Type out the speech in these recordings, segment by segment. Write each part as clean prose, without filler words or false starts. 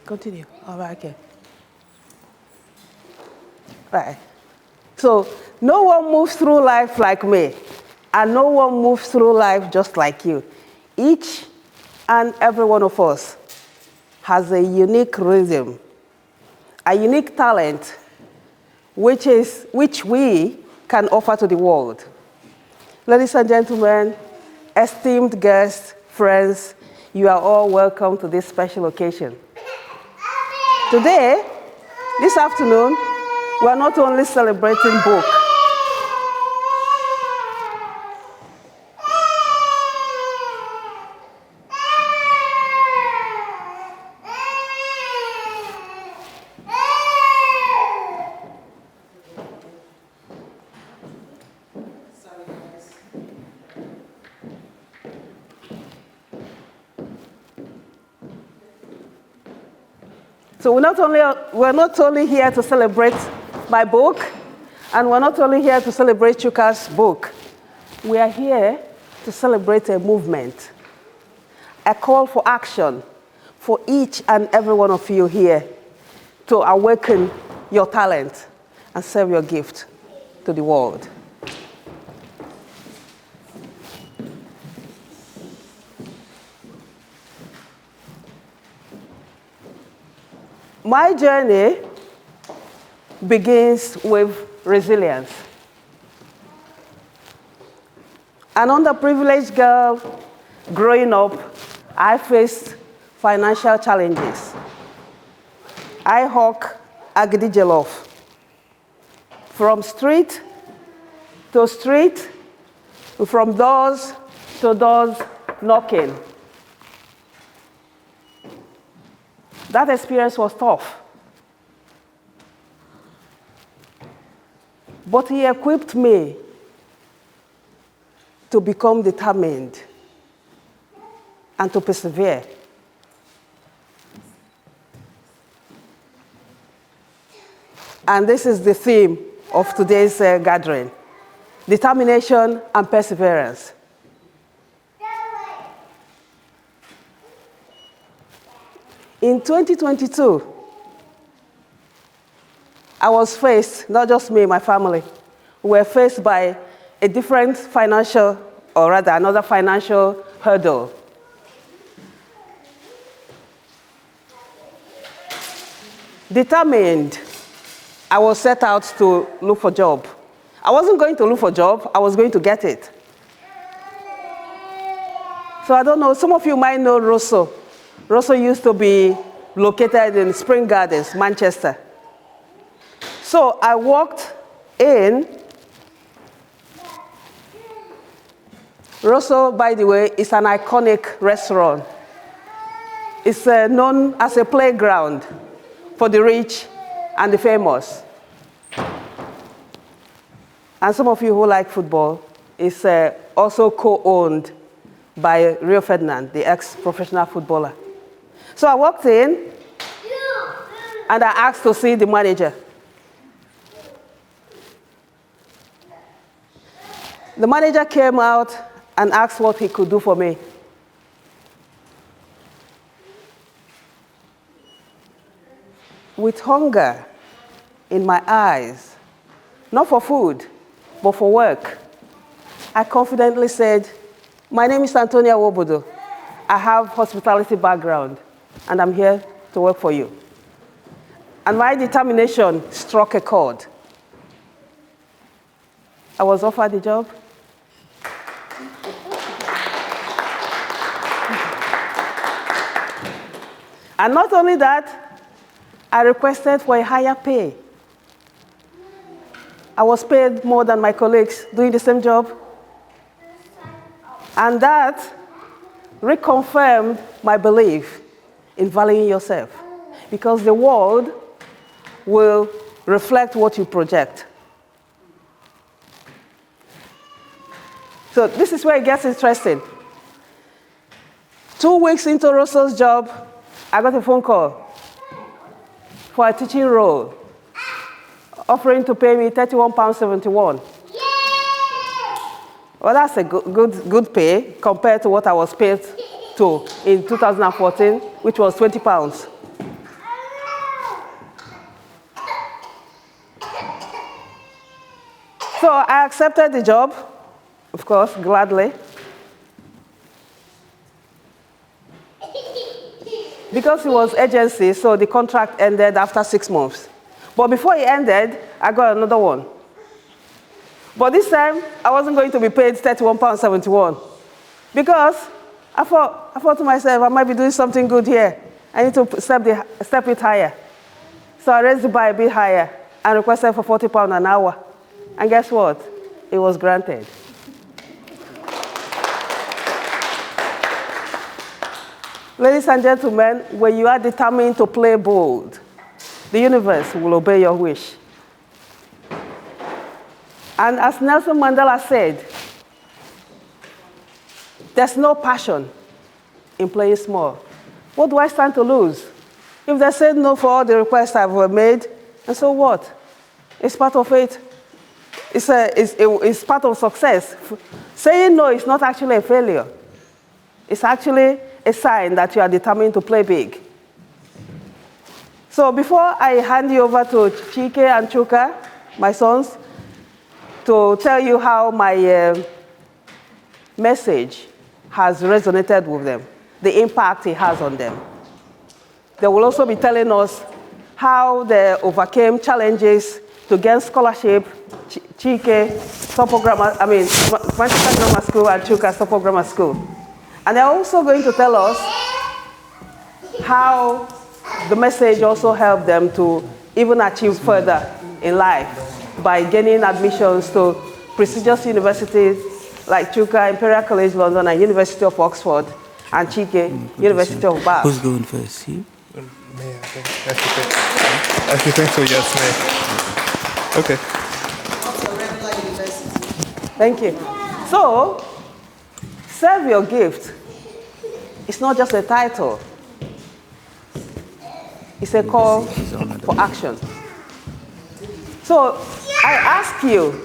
Continue. All right, okay. Right. So no one moves through life like me, and no one moves through life just like you. Each and every one of us has a unique rhythm, a unique talent, which we can offer to the world. Ladies and gentlemen, esteemed guests, friends, you are all welcome to this special occasion. Today, this afternoon, we are not only celebrating book, so we're not only here to celebrate my book, and we're not only here to celebrate Chuka's book. We are here to celebrate a movement, a call for action for each and every one of you here to awaken your talent and serve your gift to the world. My journey begins with resilience. An underprivileged girl growing up, I faced financial challenges. I hawk agidi jollof. From street to street, from doors to doors knocking. That experience was tough. But he equipped me to become determined and to persevere. And this is the theme of today's gathering: determination and perseverance. In 2022, I was faced, not just me, my family, we were faced by a different financial, or rather another financial hurdle. Determined, I was set out to look for a job. I wasn't going to look for a job, I was going to get it. So I don't know, some of you might know Rosso. Rosso used to be located in Spring Gardens, Manchester. So I walked in. Rosso, by the way, is an iconic restaurant. It's known as a playground for the rich and the famous. And some of you who like football, it's also co-owned by Rio Ferdinand, the ex-professional footballer. So I walked in, and I asked to see the manager. The manager came out and asked what he could do for me. With hunger in my eyes, not for food, but for work, I confidently said, "My name is Antonia Wobodo. I have hospitality background, and I'm here to work for you." And my determination struck a chord. I was offered the job. And not only that, I requested for a higher pay. I was paid more than my colleagues doing the same job. And that reconfirmed my belief in valuing yourself, because the world will reflect what you project. So this is where it gets interesting. 2 weeks into Rosso's job, I got a phone call for a teaching role, offering to pay me £31.71. Well, that's a good pay compared to what I was paid to in 2014, which was 20 pounds. So I accepted the job, of course, gladly. Because it was agency, so the contract ended after 6 months. But before it ended, I got another one. But this time, I wasn't going to be paid £31.71 because I thought to myself, I might be doing something good here. I need to step it higher. So I raised the bar a bit higher and requested for £40 an hour. And guess what? It was granted. Ladies and gentlemen, when you are determined to play bold, the universe will obey your wish. And as Nelson Mandela said, there's no passion in playing small. What do I stand to lose? If they said no for all the requests I've made, and so what? It's part of it. It's part of success. Saying no is not actually a failure. It's actually a sign that you are determined to play big. So before I hand you over to Chike and Chuka, my sons, to tell you how my message has resonated with them, the impact it has on them. They will also be telling us how they overcame challenges to gain scholarship. Chike, Manchester Grammar School, and Chuka, Suffolk Grammar School. And they're also going to tell us how the message also helped them to even achieve further in life by gaining admissions to prestigious universities like Chuka, Imperial College London, and University of Oxford, and Chike, University of Bath. Who's going first? You? Me, I think. I think so, yes, me. Okay. Thank you. So, serve your gift. It's not just a title. It's a call for action. So, I ask you,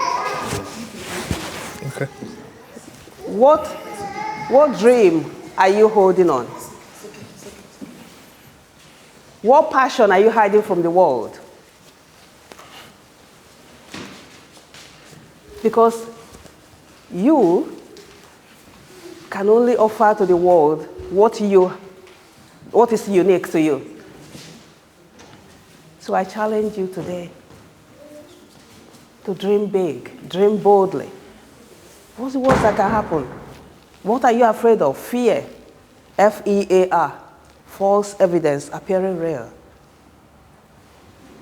Okay. what dream are you holding on? What passion are you hiding from the world? Because you can only offer to the world what is unique to you. So I challenge you today to dream big, dream boldly. What's the worst that can happen? What are you afraid of? Fear, F-E-A-R, false evidence appearing real.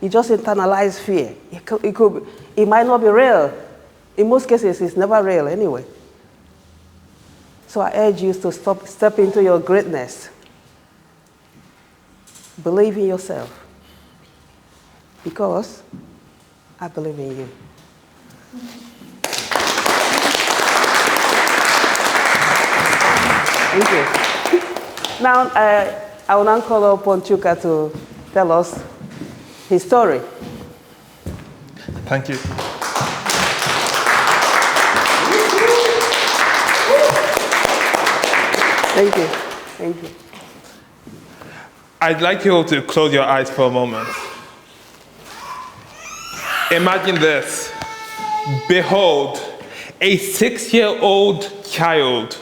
You just internalize fear. It might not be real. In most cases, it's never real anyway. So I urge you to step into your greatness. Believe in yourself. Because I believe in you. Thank you. Now, I will now call upon Chuka to tell us his story. Thank you. Thank you. Thank you. I'd like you all to close your eyes for a moment. Imagine this. Behold, a 6-year-old child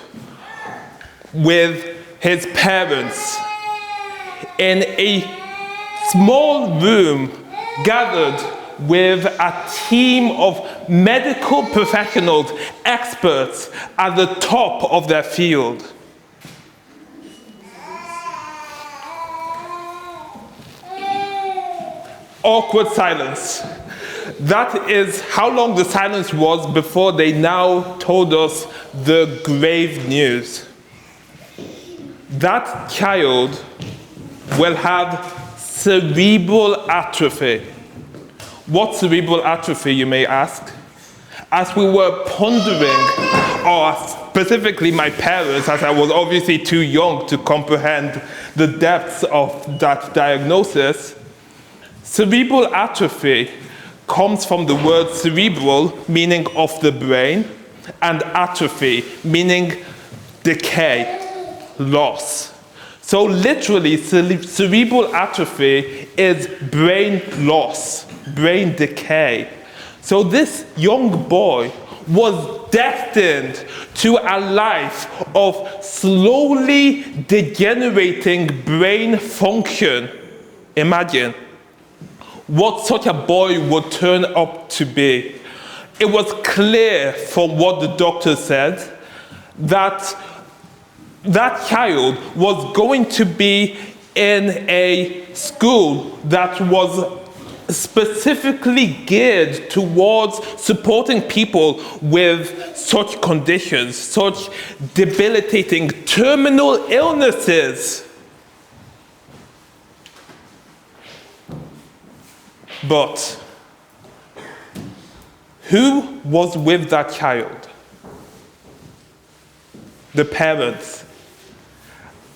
with his parents in a small room gathered with a team of medical professionals, experts at the top of their field. Awkward silence. That is how long the silence was before they now told us the grave news. That child will have cerebral atrophy. What cerebral atrophy, you may ask? As we were pondering, or specifically my parents, as I was obviously too young to comprehend the depths of that diagnosis, cerebral atrophy comes from the word cerebral, meaning of the brain, and atrophy, meaning decay. loss. So literally, cerebral atrophy is brain loss, brain decay. So this young boy was destined to a life of slowly degenerating brain function. Imagine what such a boy would turn up to be. It was clear from what the doctor said that that child was going to be in a school that was specifically geared towards supporting people with such conditions, such debilitating terminal illnesses. But who was with that child? The parents.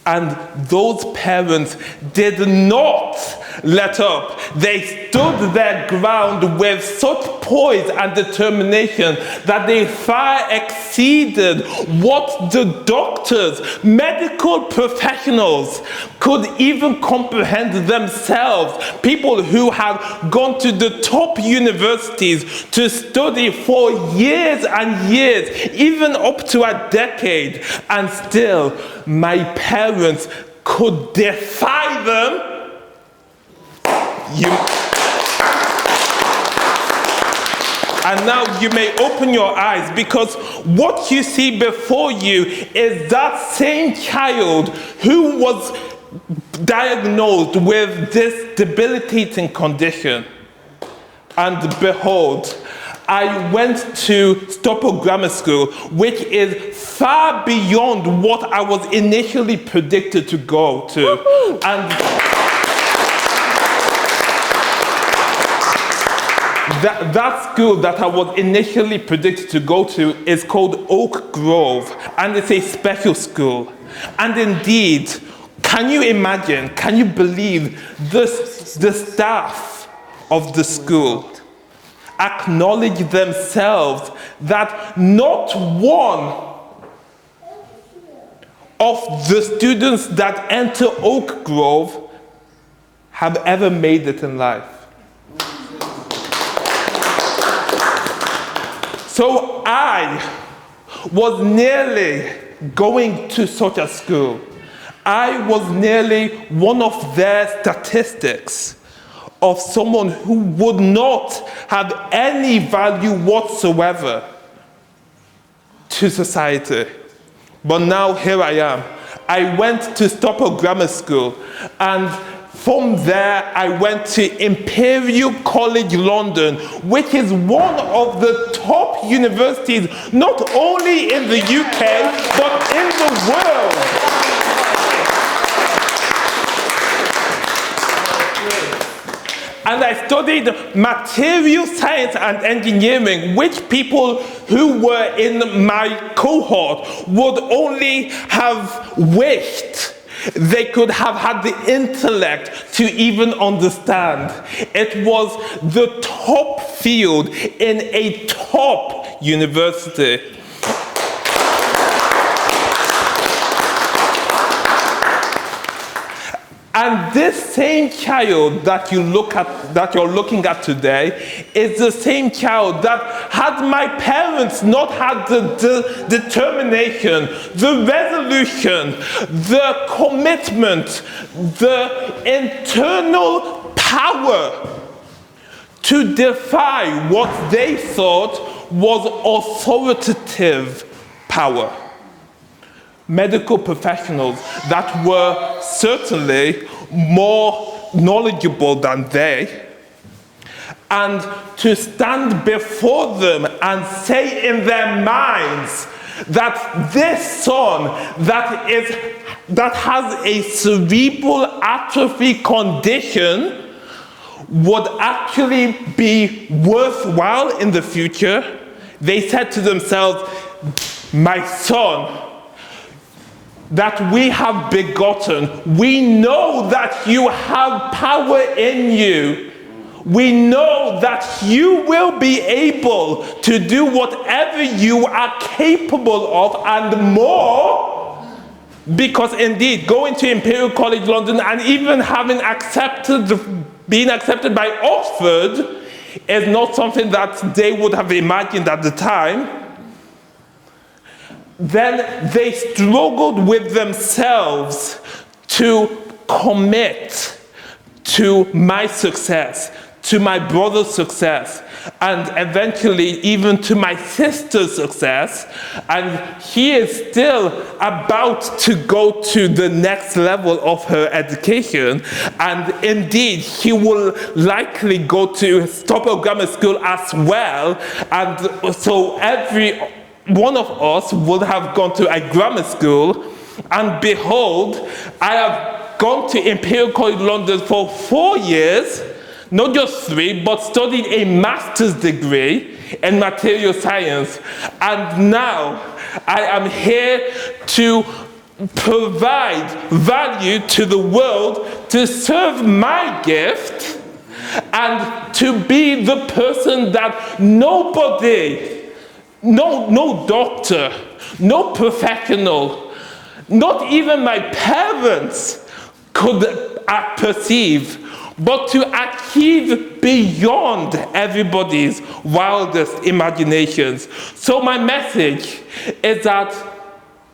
And those parents did not let up. They stood their ground with such poise and determination that they far exceeded what the doctors, medical professionals could even comprehend themselves. People who had gone to the top universities to study for years and years, even up to a decade, and still my parents could defy them. And now you may open your eyes, because what you see before you is that same child who was diagnosed with this debilitating condition. And behold, I went to Stockport Grammar School, which is far beyond what I was initially predicted to go to. And that school that I was initially predicted to go to is called Oak Grove, and it's a special school. And indeed, can you imagine, can you believe this, the staff of the school acknowledge themselves that not one of the students that enter Oak Grove have ever made it in life. So I was nearly going to such a school. I was nearly one of their statistics of someone who would not have any value whatsoever to society. But now here I am. I went to Stockport Grammar School, and from there I went to Imperial College London, which is one of the top universities not only in the UK but in the world. And I studied material science and engineering, which people who were in my cohort would only have wished they could have had the intellect to even understand. It was the top field in a top university. And this same child that you're looking at today is the same child that, had my parents not had the determination, the resolution, the commitment, the internal power to defy what they thought was authoritative power. Medical professionals that were certainly more knowledgeable than they, and to stand before them and say in their minds that this son that has a cerebral atrophy condition would actually be worthwhile in the future. They said to themselves, my son, that we have begotten, we know that you have power in you. We know that you will be able to do whatever you are capable of and more. Because indeed, going to Imperial College London and even being accepted by Oxford is not something that they would have imagined at the time. Then they struggled with themselves to commit to my success, to my brother's success, and eventually even to my sister's success. And he is still about to go to the next level of her education. And indeed, he will likely go to Stockport Grammar School as well. And so every one of us would have gone to a grammar school. And behold, I have gone to Imperial College London for 4 years, not just 3, but studied a master's degree in material science. And now I am here to provide value to the world, to serve my gift, and to be the person that nobody, no doctor, no professional, not even my parents could perceive, but to achieve beyond everybody's wildest imaginations. So my message is that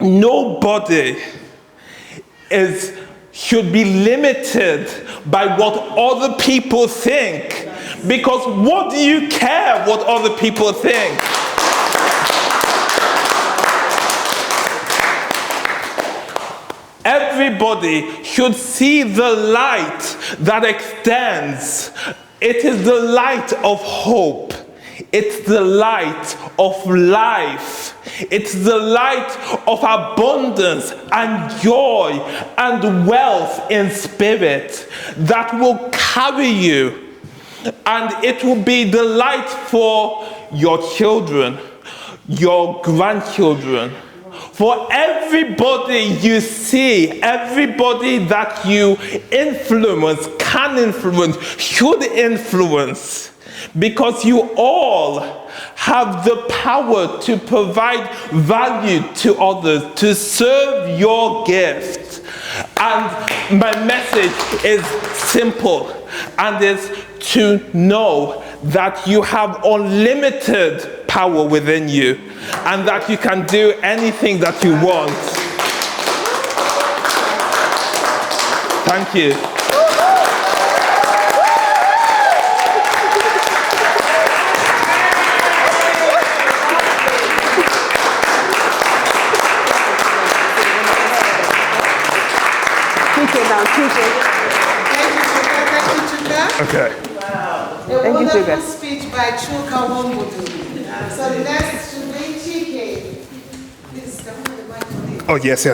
nobody should be limited by what other people think. Because what do you care what other people think? Everybody should see the light that extends. It is the light of hope. It's the light of life. It's the light of abundance and joy and wealth in spirit that will carry you. And it will be the light for your children, your grandchildren, for everybody you see, everybody that you influence, can influence, should influence, because you all have the power to provide value to others, to serve your gift. And my message is simple, and is to know that you have unlimited power within you, and that you can do anything that you want. Thank you. Okay. Thank you, Chuka. Speech by Chuka Wombudu. So next to be Chike. Please come to the mic. Oh, yes.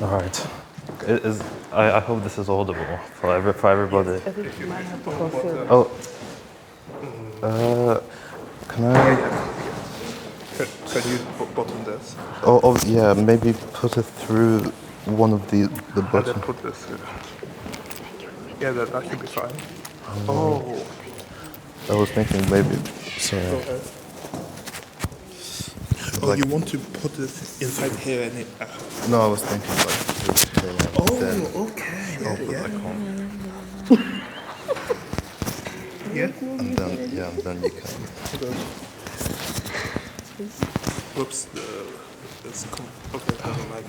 All right. I hope this is audible for everybody. I think you might have to conceal. Can I? Can you button this? Oh, yeah. Maybe put it through one of the buttons. And then put this here. Yeah, that should be fine. Oh. I was thinking maybe. Sorry. Go ahead. Oh, you want to put this inside here and it... No, I was thinking like. Okay. I can't. Yeah? And then you can. Whoops. Okay, never mind.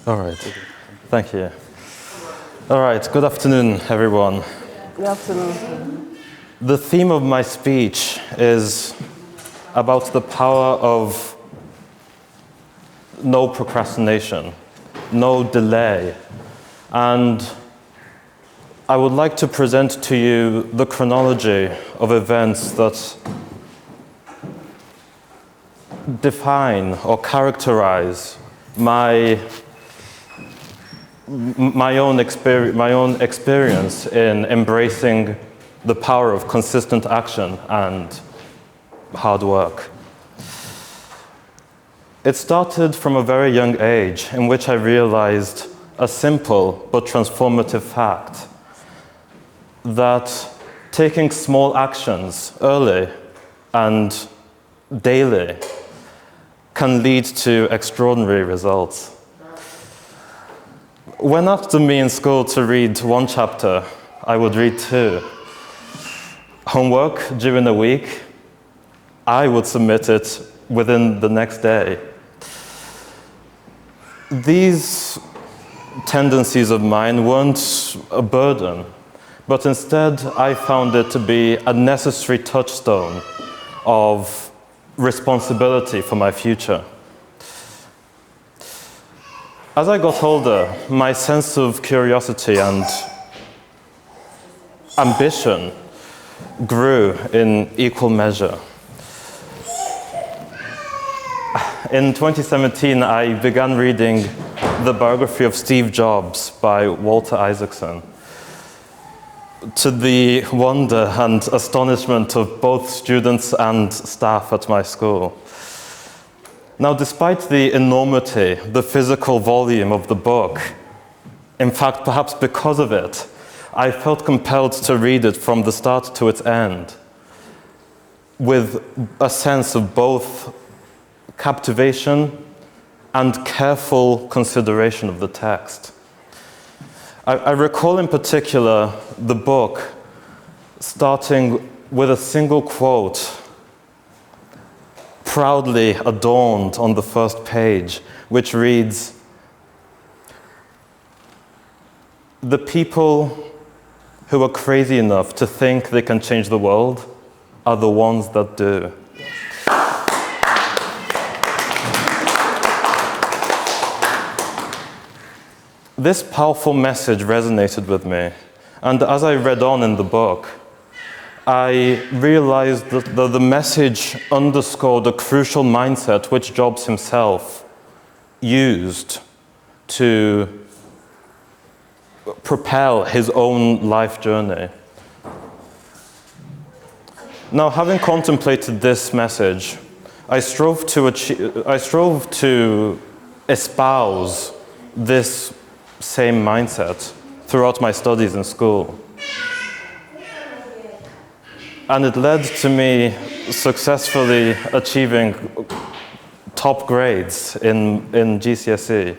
All right. Thank you. All right. Good afternoon, everyone. Good afternoon. The theme of my speech is about the power of no procrastination, no delay. And I would like to present to you the chronology of events that define or characterize my own experience in embracing the power of consistent action and hard work. It started from a very young age in which I realized a simple but transformative fact that taking small actions early and daily can lead to extraordinary results. When asked me in school to read one chapter, I would read two. Homework during the week, I would submit it within the next day. These tendencies of mine weren't a burden, but instead I found it to be a necessary touchstone of responsibility for my future. As I got older, my sense of curiosity and ambition grew in equal measure. In 2017, I began reading the biography of Steve Jobs by Walter Isaacson, to the wonder and astonishment of both students and staff at my school. Now, despite the enormity, the physical volume of the book, in fact, perhaps because of it, I felt compelled to read it from the start to its end, with a sense of both captivation and careful consideration of the text. I recall in particular the book starting with a single quote proudly adorned on the first page, which reads, "The people who are crazy enough to think they can change the world are the ones that do." This powerful message resonated with me, and as I read on in the book, I realized that the message underscored a crucial mindset which Jobs himself used to propel his own life journey. Now, having contemplated this message, I strove to espouse this same mindset throughout my studies in school. And it led to me successfully achieving top grades in GCSE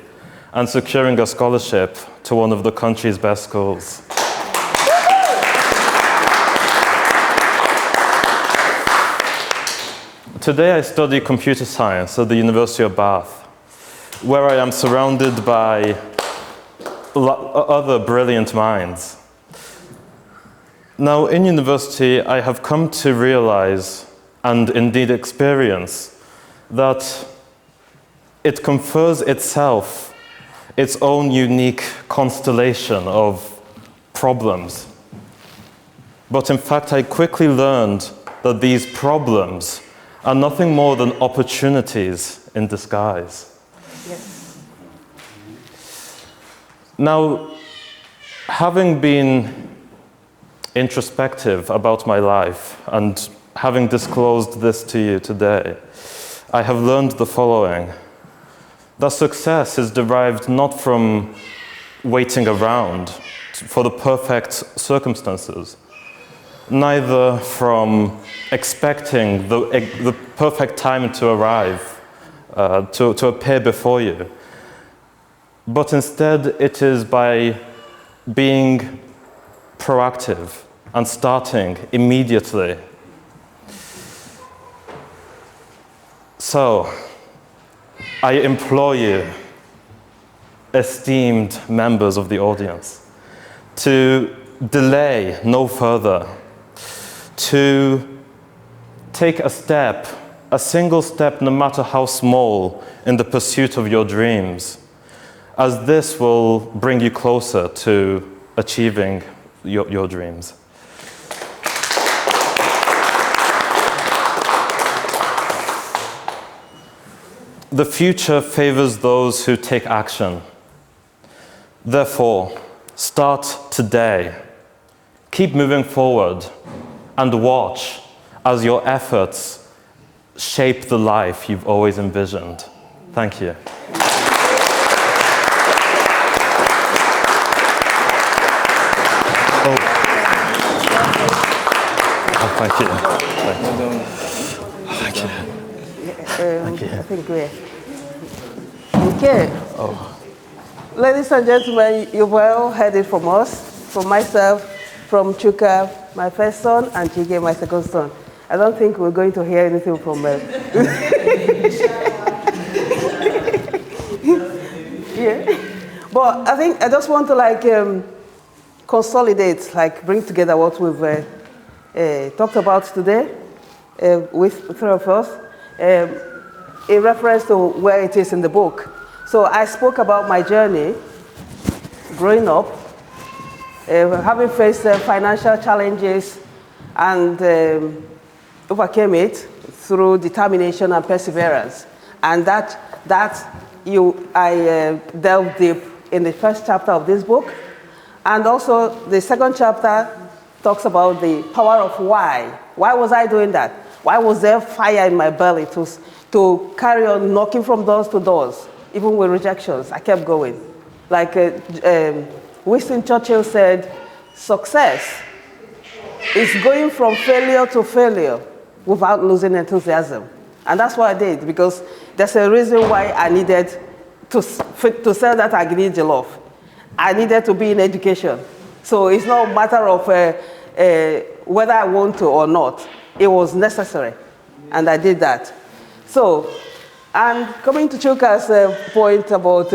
and securing a scholarship to one of the country's best schools. Today I study computer science at the University of Bath, where I am surrounded by other brilliant minds. Now, in university, I have come to realize, and indeed experience, that it confers itself its own unique constellation of problems. But in fact, I quickly learned that these problems are nothing more than opportunities in disguise. Yes. Now, having been introspective about my life and having disclosed this to you today, I have learned the following: that success is derived not from waiting around for the perfect circumstances, neither from expecting the perfect time to arrive, to appear before you, but instead it is by being proactive and starting immediately. So, I implore you, esteemed members of the audience, to delay no further, to take a step a single step, no matter how small, in the pursuit of your dreams, as this will bring you closer to achieving your dreams. The future favors those who take action. Therefore, start today. Keep moving forward and watch as your efforts shape the life you've always envisioned. Thank you. Thank you. Thank you. I think we're okay. Ladies and gentlemen, you've all heard it from us, from myself, from Chuka, my first son, and Chike, my second son. I don't think we're going to hear anything from them. Yeah. But I think I just want to consolidate, bring together what we've talked about today with three of us. In reference to where it is in the book. So I spoke about my journey growing up, having faced financial challenges and overcame it through determination and perseverance. And I delved deep in the first chapter of this book. And also the second chapter talks about the power of why. Why was I doing that? Why was there fire in my belly to carry on knocking from doors to doors, even with rejections? I kept going. Like Winston Churchill said, success is going from failure to failure without losing enthusiasm. And that's what I did, because there's a reason why I needed to sell that agni jollof. I needed to be in education. So it's not a matter of whether I want to or not. It was necessary, and I did that. So, and coming to Chuka's point about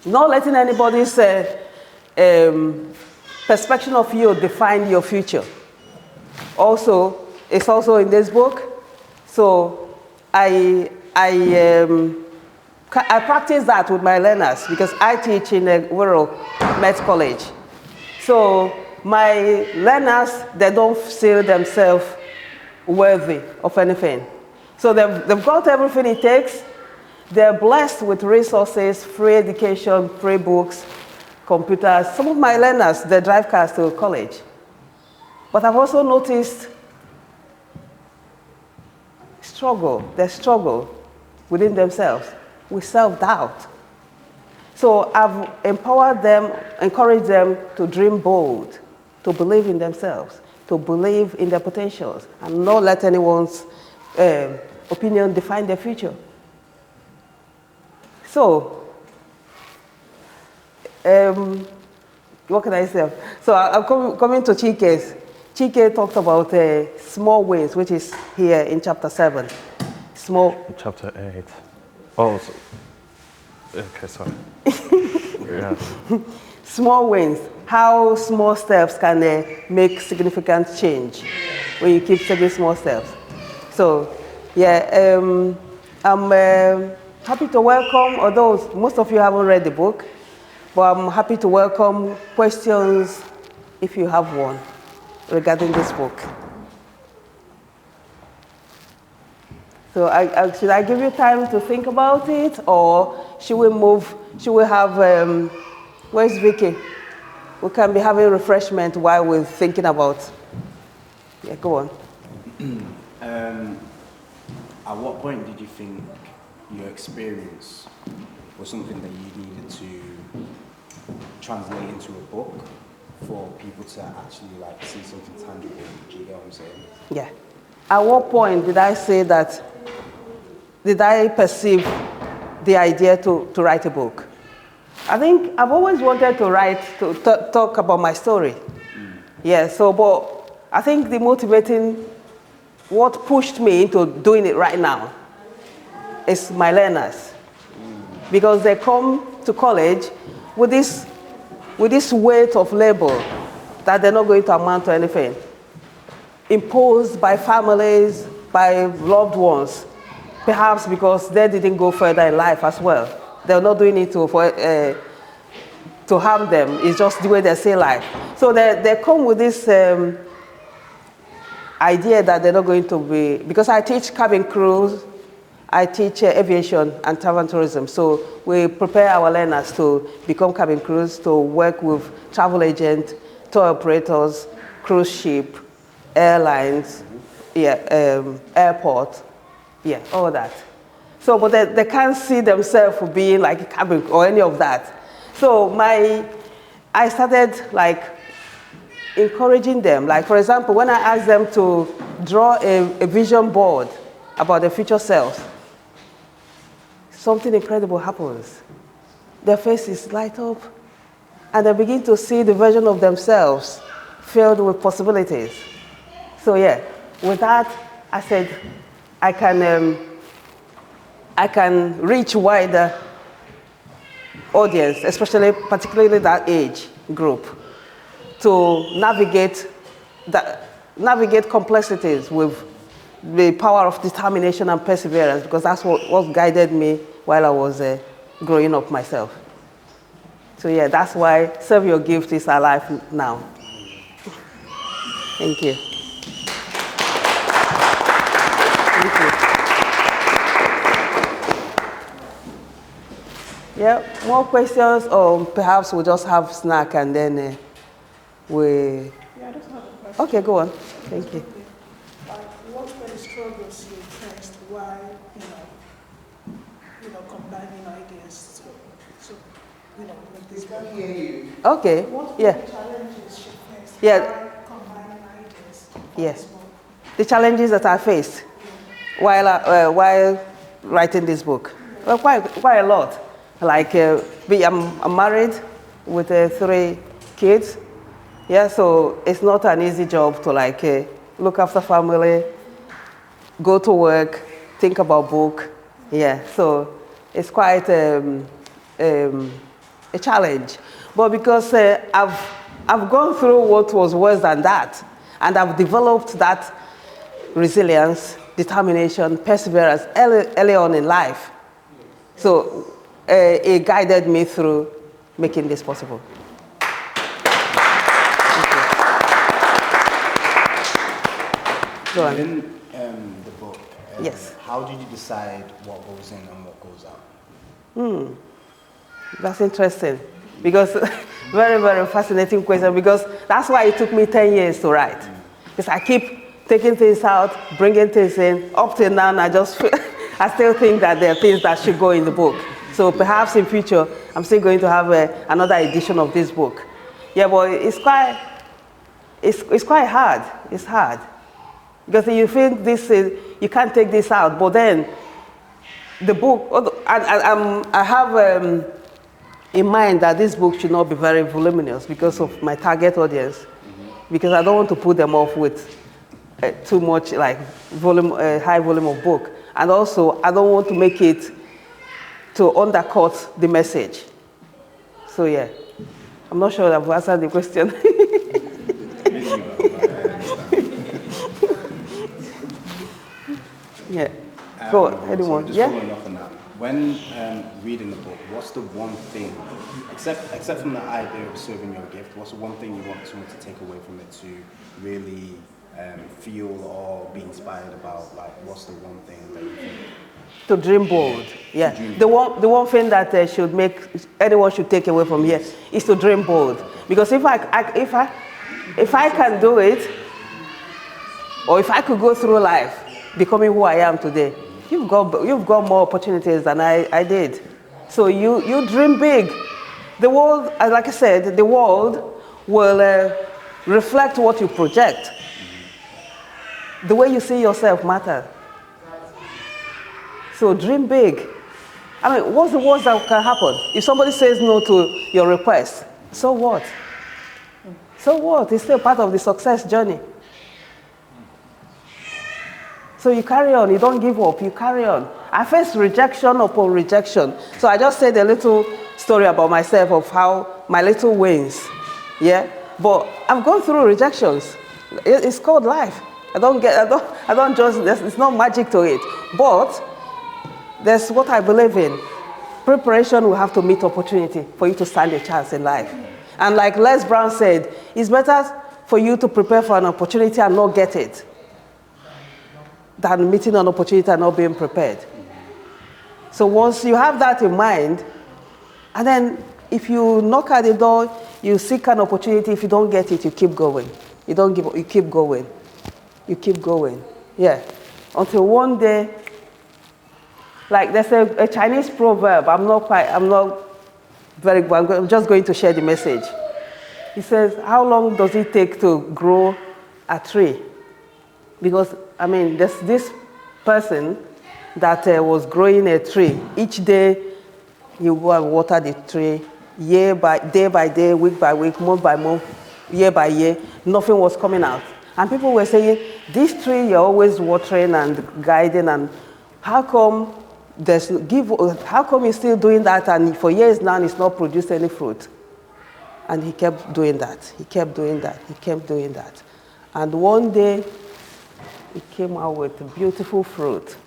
not letting anybody's perspective of you define your future. Also, it's also in this book. So I practice that with my learners because I teach in a rural Met College. So my learners, they don't feel themselves worthy of anything. So they've got everything it takes. They're blessed with resources, free education, free books, computers. Some of my learners, they drive cars to college. But I've also noticed they struggle within themselves with self-doubt. So I've empowered them, encouraged them to dream bold, to believe in themselves, to believe in their potentials, and not let anyone's opinion define their future. So, what can I say? So I'm coming to Chike's. Chike talked about small wins, which is here in chapter 7. Chapter 8. Oh, okay, sorry. Yeah. Small wins. How small steps can make significant change when you keep taking small steps. So, yeah, I'm happy to welcome, although most of you haven't read the book, but I'm happy to welcome questions if you have one regarding this book. So should I give you time to think about it, or should we have, where's Vicky? We can be having refreshment while we're thinking about, yeah, go on. At what point did you think your experience was something that you needed to translate into a book for people to actually see something tangible? Do you get what I'm saying? Yeah. At what point did I say that, did I perceive the idea to write a book? I think I've always wanted to write, to talk about my story. Yeah, so, but I think what pushed me into doing it right now is my learners. Because they come to college with this weight of label that they're not going to amount to anything. Imposed by families, by loved ones, perhaps because they didn't go further in life as well. They're not doing it to harm them. It's just the way they see life. So they come with this idea that they're not going to be, because I teach cabin crews, I teach aviation and travel and tourism. So we prepare our learners to become cabin crews, to work with travel agents, tour operators, cruise ship, airlines, airport, all that. So, but they can't see themselves being like a cabin or any of that. So I started like encouraging them. Like for example, when I asked them to draw a vision board about their future selves, something incredible happens. Their faces light up, and they begin to see the version of themselves filled with possibilities. So yeah, with that, I said, I can reach wider audience, particularly that age group, to navigate complexities with the power of determination and perseverance, because that's what guided me while I was growing up myself. So yeah, that's why Serve Your Gift is alive now. Thank you. Thank you. Yeah, more questions, or perhaps we'll just have snack and then we... Yeah, I just have a question. Okay, go on. Thank you. What were the struggles you faced while, combining ideas with this book? Okay, What were yeah. the challenges you faced Yeah. while combining ideas for Yes. this book? The challenges that I faced while writing this book. Well, quite a lot. Like, I'm married with 3 kids. Yeah, so it's not an easy job to look after family, go to work, think about book. Yeah, so it's quite a challenge. But because I've gone through what was worse than that, and I've developed that resilience, determination, perseverance early on in life. So it guided me through making this possible. Go on. In the book, Yes. how did you decide what goes in and what goes out? That's interesting, because very, very fascinating question, because that's why it took me 10 years to write. Because I keep taking things out, bringing things in. Up till now, I still think that there are things that should go in the book. So perhaps in future, I'm still going to have another edition of this book. Yeah, but it's quite hard. It's hard. Because you think you can't take this out, but then the book, I have in mind that this book should not be very voluminous because of my target audience, because I don't want to put them off with too much high volume of book. And also, I don't want to make it to undercut the message. So yeah, I'm not sure I've answered the question. Yeah. Go on, anyone. So just Yeah. following up on that, when reading the book, what's the one thing, except from the idea of serving your gift, what's the one thing you want someone to take away from it to really feel or be inspired about? Like, what's the one thing that you think? To dream bold. Yeah. The one thing that anyone should take away from here is to dream bold. Because if I can do it, or if I could go through life becoming who I am today, you've got more opportunities than I did. So you dream big. The world, like I said, the world will reflect what you project. The way you see yourself matters. So dream big. I mean, what's the worst that can happen? If somebody says no to your request, so what? So what? It's still part of the success journey. So you carry on, you don't give up, you carry on. I faced rejection upon rejection. So I just said a little story about myself of how my little wins, yeah? But I've gone through rejections. It's called life. I don't just, it's not magic to it. But there's what I believe in. Preparation will have to meet opportunity for you to stand a chance in life. And like Les Brown said, it's better for you to prepare for an opportunity and not get it than meeting an opportunity and not being prepared. So once you have that in mind, and then if you knock at the door, you seek an opportunity, if you don't get it, you keep going. You don't give up, you keep going. You keep going. Yeah. Until one day, like there's a Chinese proverb, I'm not very good, I'm just going to share the message. It says, how long does it take to grow a tree? Because, I mean, there's this person that was growing a tree. Each day, you go and water the tree, day by day, week by week, month by month, year by year. Nothing was coming out. And people were saying, this tree you're always watering and guiding, and how come you're still doing that, and for years now it's not produced any fruit? And he kept doing that. He kept doing that. He kept doing that. And one day, he came out with beautiful fruit.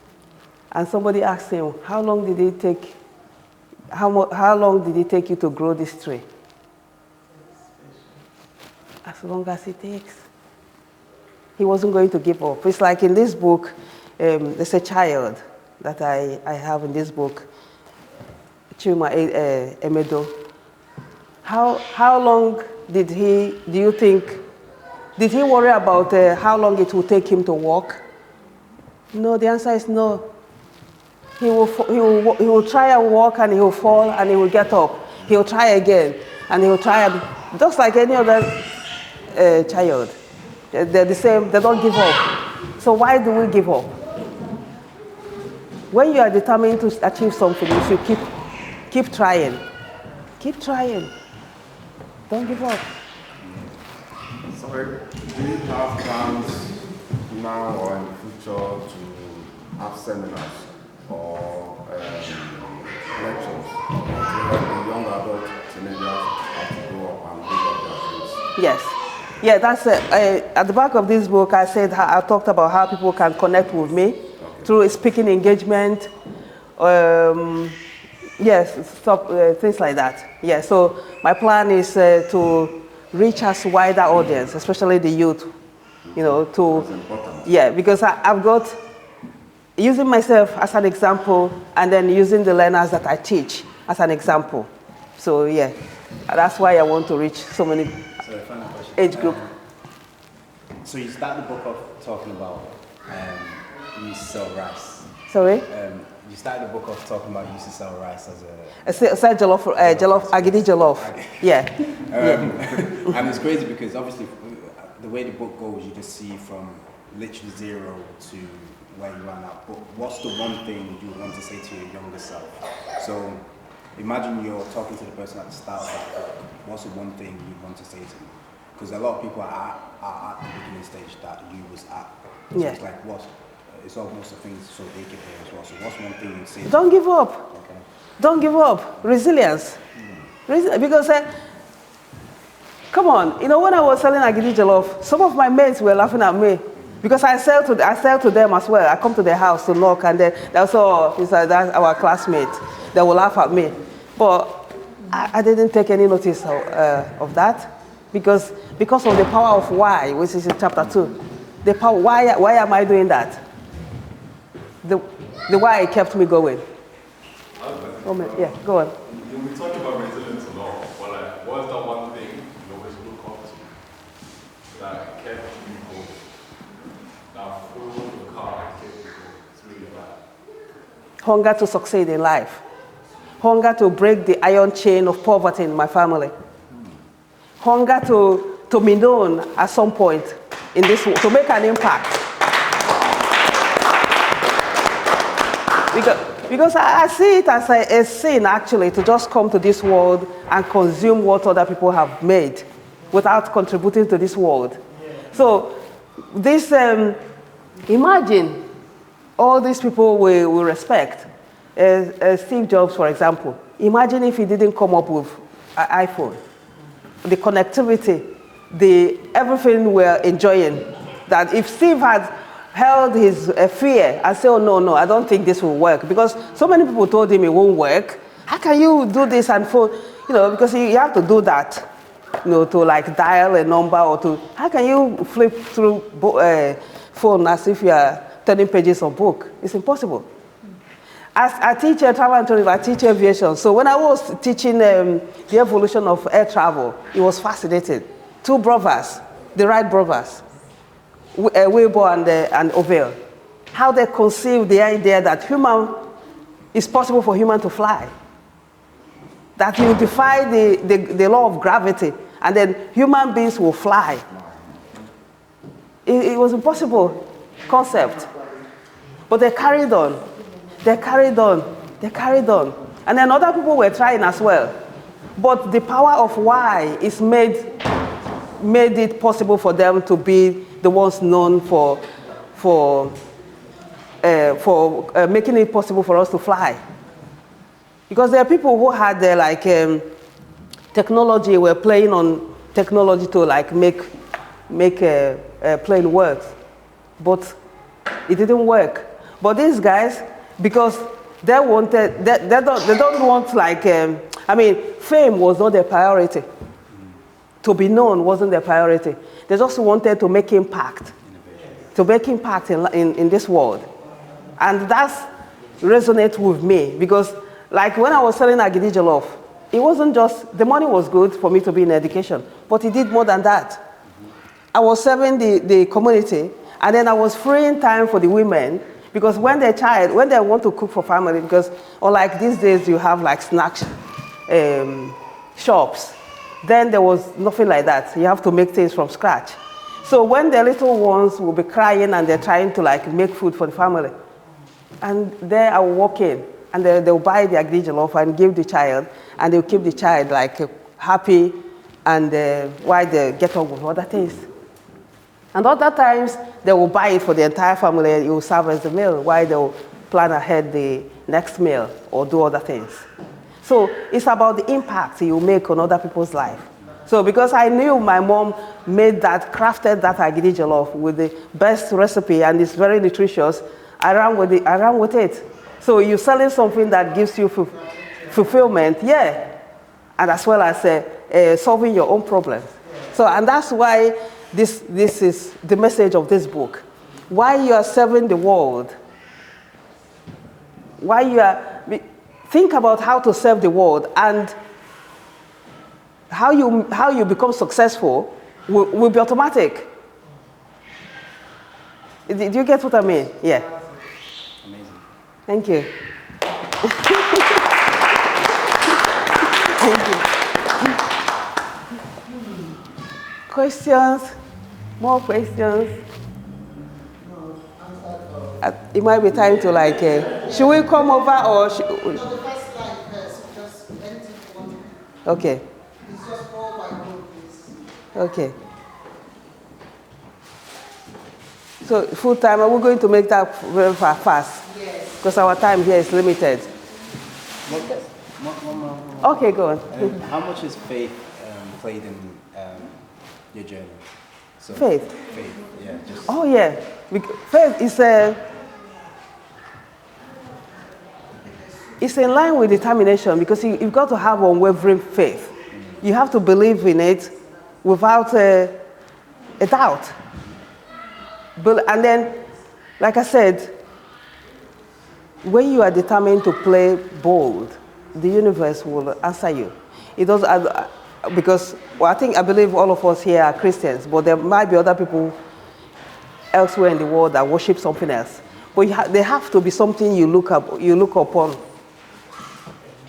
And somebody asked him, how long did it take you to grow this tree? As long as it takes. He wasn't going to give up. It's like in this book, there's a child that I have in this book, Chuma Emedo. How long did he worry about how long it would take him to walk? No, the answer is no. He will try and walk, and he will fall, and he will get up. He will try again, and he will try, just like any other child. They're the same, they don't give up. So why do we give up? When you are determined to achieve something, you should keep trying. Keep trying. Don't give up. Sorry, do you have plans now or in the future to have seminars or lectures to help the young adult teenagers how to grow up and build up their dreams? Yes. Yeah, that's at the back of this book, I said I talked about how people can connect with me through speaking engagement. Yes, things like that. Yeah, so my plan is to reach as wider audience, especially the youth. You know, yeah, because I've got using myself as an example, and then using the learners that I teach as an example. So yeah, that's why I want to reach so many age group. So you start the book off talking about you used to sell rice. Sorry? You started the book off talking about you used to sell rice as a... Sell jollof, agidi jollof. Yeah. And it's crazy because obviously the way the book goes, you just see from literally zero to where you are now. But what's the one thing you want to say to your younger self? So imagine you're talking to the person at the start of that book. What's the one thing you want to say to them? Because a lot of people are at the beginning stage that you was at. So yeah. It's like it's almost a thing so they can hear as well. So what's one thing you say? Don't give up. Okay. Don't give up. Resilience. Because, come on, you know, when I was selling agidi jollof, some of my mates were laughing at me because I sell to them as well. I come to their house to knock, and then that's that's our classmate. They will laugh at me. But I didn't take any notice of that because of the power of why, which is in chapter 2. The power, why am I doing that? The why kept me going. Yeah, go on. We talk about resilience a lot, but like, what's the one thing you always look up to that kept you going? That fueled the car and kept you going through your life? Hunger to succeed in life. Hunger to break the iron chain of poverty in my family. Hunger to be known at some point in this world, to make an impact. Because I see it as a sin, actually, to just come to this world and consume what other people have made without contributing to this world. So this, imagine all these people we respect. Steve Jobs, for example. Imagine if he didn't come up with an iPhone. The connectivity, everything we're enjoying that if Steve had held his fear and said, oh, no, I don't think this will work, because so many people told him it won't work. How can you do this and phone? Because you have to do that, to like dial a number or to, how can you flip through phone as if you are turning pages of book? It's impossible. As I teach travel and tourism, I teach aviation. So when I was teaching the evolution of air travel, it was fascinating. Two brothers, the Wright brothers, Wilbur and Ovale, how they conceived the idea that it's possible for human to fly. That you defy the law of gravity, and then human beings will fly. It was impossible concept. But they carried on. They carried on. And then other people were trying as well. But the power of why is made it possible for them to be the ones known for making it possible for us to fly. Because there are people who had technology, were playing on technology to make a plane work. But it didn't work. But these guys, because they wanted, they don't want fame was not their priority. To be known wasn't their priority. They just wanted to make impact. To make impact in this world. And that resonates with me, because like when I was selling Agidi Jollof, it wasn't just, the money was good for me to be in education, but it did more than that. I was serving the community, and then I was freeing time for the women, because when they want to cook for family, because, or like these days you have like snack shops, then there was nothing like that. You have to make things from scratch. So when the little ones will be crying and they're trying to make food for the family, and there I will walk in, and they'll buy the Agidi Jollof and give the child, and they'll keep the child happy, and while they get on with other things. And other times, they will buy it for the entire family, and it will serve as the meal, while they'll plan ahead the next meal or do other things. So it's about the impact you make on other people's life. So because I knew my mom crafted that Agidi Jollof with the best recipe, and it's very nutritious, I ran with it. So you're selling something that gives you fulfillment, yeah, and as well as solving your own problems. So, and that's why this is the message of this book. Why you are serving the world. Think about how to serve the world, and how you become successful will be automatic. Do you get what I mean? Yeah. Amazing. Thank you. Thank you. Questions? More questions? It might be time to should we come over or No, the first line first, just anything you want. Okay. It's just all by book, please. Okay. So full time, are we going to make that very fast? Yes. Because our time here is limited. One more. Okay, go on. How much has faith played in your journey? So, Faith? Faith, yeah. Just Oh yeah, faith is it's in line with determination, because you've got to have unwavering faith. You have to believe in it without a doubt. And then, like I said, when you are determined to play bold, the universe will answer you. It does, because I believe all of us here are Christians, but there might be other people elsewhere in the world that worship something else. But there have to be something you look upon.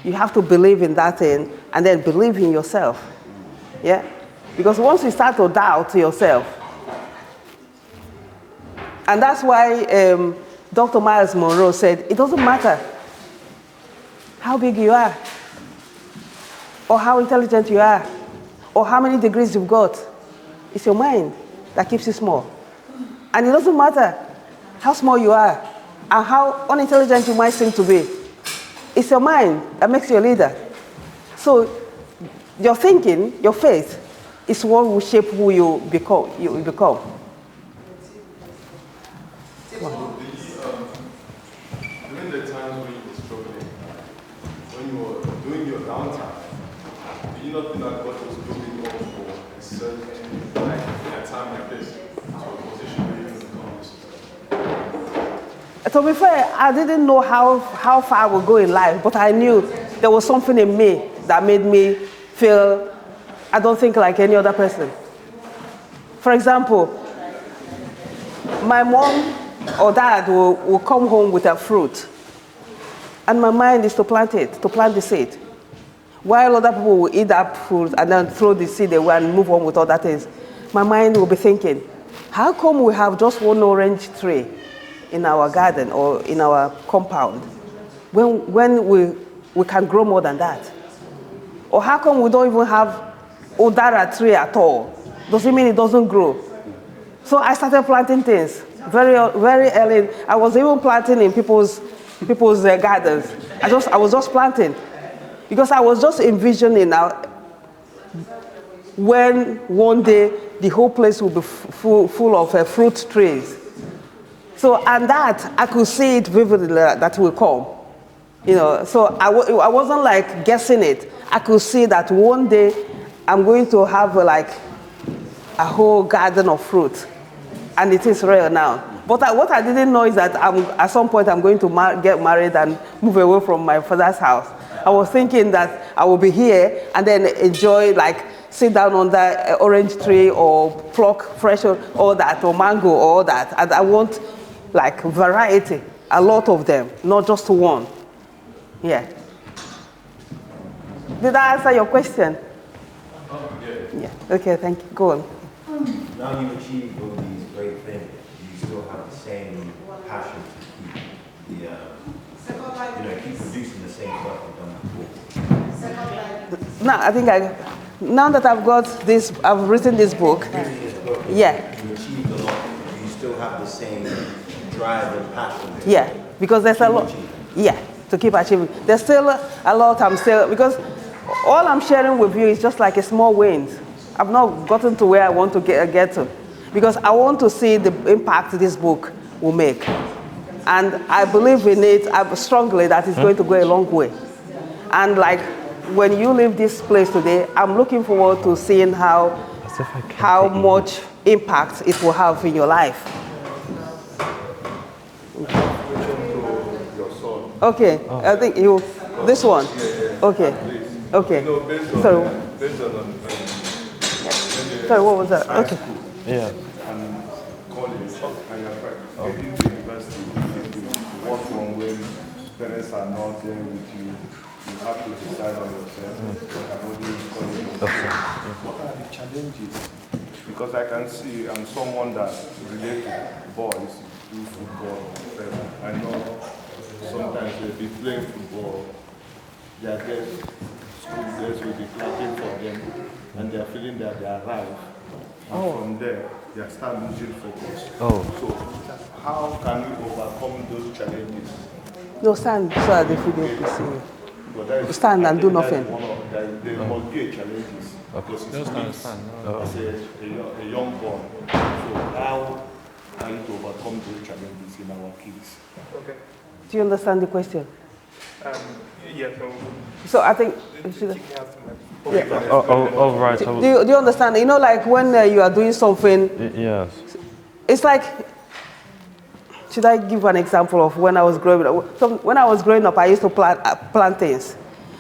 You have to believe in that thing, and then believe in yourself. Yeah? Because once you start to doubt yourself, and that's why Dr. Miles Monroe said, it doesn't matter how big you are, or how intelligent you are, or how many degrees you've got. It's your mind that keeps you small. And it doesn't matter how small you are, and how unintelligent you might seem to be. It's your mind that makes you a leader. So your thinking, your faith, is what will shape who you become. downtime, do you not think that God was building up for a certain, like, in a time like this, to a position where you can come this? To be fair, I didn't know how far I would go in life, but I knew there was something in me that made me feel I don't think like any other person. For example, my mom or dad will come home with a fruit, and my mind is to plant the seed. While other people will eat that fruit and then throw the seed away and move on with other things, my mind will be thinking, how come we have just one orange tree in our garden or in our compound when we can grow more than that? Or how come we don't even have udara tree at all? Does it mean it doesn't grow? So I started planting things very, very early. I was even planting in people's gardens. I was just planting because I was just envisioning when one day the whole place will be full of fruit trees. So, and that, I could see it vividly that will come. You know, so I wasn't like guessing it. I could see that one day I'm going to have like a whole garden of fruit. And it is real now. But what I didn't know is that at some point I'm going to get married and move away from my father's house. I was thinking that I will be here and then enjoy, like, sit down on the orange tree or pluck fresh all that, or mango or all that. And I want, like, variety, a lot of them, not just one. Yeah. Did I answer your question? Yeah. Okay, thank you. Go on. Now you've achieved all these great things, you still have the same passion to keep keep producing the same stuff you've done before. Now, I think now that I've got this, I've written this book. Yeah. You achieved a lot. You still have the same drive and passion. Yeah, because there's a lot. Yeah, to keep achieving. There's still a lot because all I'm sharing with you is just like a small wins. I've not gotten to where I want to get to, because I want to see the impact this book will make. And I believe in it strongly that it's going to go a long way. And like, when you leave this place today, I'm looking forward to seeing how much impact it will have in your life. Okay, I think this one. Okay, okay. Sorry, what was that? Okay. Yeah. And college and your friend. Maybe the university, you work from when parents are not there with you. You have to decide on yourself. What are the challenges? Because I can see I'm someone that relates to boys who do football. I know sometimes they'll be playing football. Their school days will be clapping for them, and they are feeling that they are alive. And from there, they start losing focus. So how can we overcome those challenges? No, stand so that the video can see you. Stand and do nothing. There must be a challenges. Because it's as a young boy. So how are you to overcome those challenges in our kids? Okay. Do you understand the question? Yeah. So I think. Yeah. Oh, right. Do you understand? You know, like when you are doing something. Yes. It's like. Should I give an example of when I was growing up? So when I was growing up, I used to plant things.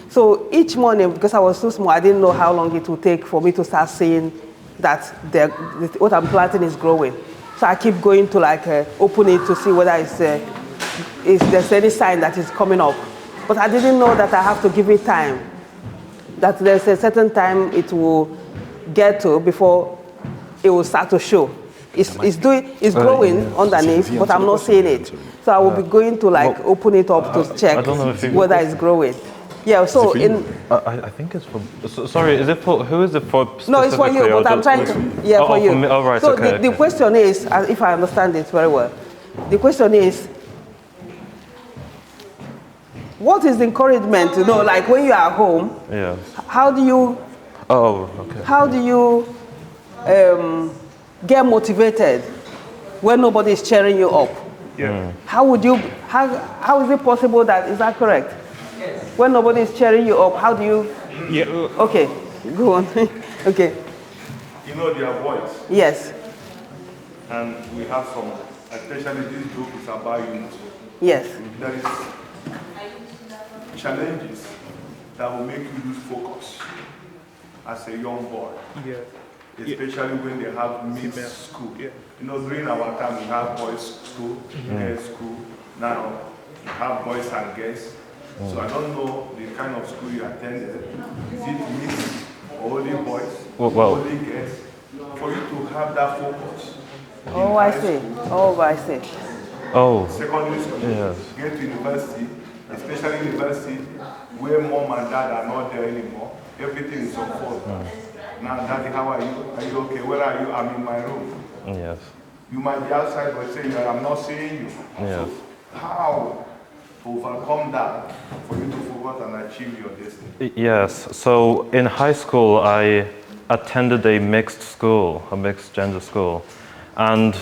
So each morning, because I was too small, I didn't know how long it would take for me to start seeing that what I'm planting is growing. So I keep going to like open it to see whether if there's any sign that is coming up. But I didn't know that I have to give it time. That there's a certain time it will get to before it will start to show. It's growing underneath, but I'm not seeing it. So I will be going to like open it up to check whether it's growing. Yeah, so I think it's for. Sorry, is it for who is it for? No, it's for you, but I'm trying to. Yeah, for you. For me. Oh, right, so okay, the question is, if I understand it very well, the question is, what is the encouragement? You know, like when you are home. Yeah. How do you? Oh, okay. How do you get motivated when nobody is cheering you up? Yeah. How would you? How is it possible that? Is that correct? When nobody is cheering you up, how do you? Yeah. Okay, go on. Okay. You know their voice. Yes. And we have some, especially this book is about unity. Yes. There is challenges that will make you lose focus as a young boy. Yeah. Especially when they have mixed school. Yeah. You know, during our time we have boys school, girls school. Now we have boys and girls. So I don't know the kind of school you attended. Is it mixed or only boys, Well, only girls? For you to have that focus. Oh, I see. Oh, I see. oh, Secondary school, Yes. get to university, especially university, where mom and dad are not there anymore. Everything is on phone. Now, daddy, how are you? Are you okay? Where are you? I'm in my room. yes, You might be outside, but saying, I'm not seeing you. yes. So how to overcome that for you to focus and achieve your destiny? Yes, so in high school I attended a mixed school, a mixed gender school, and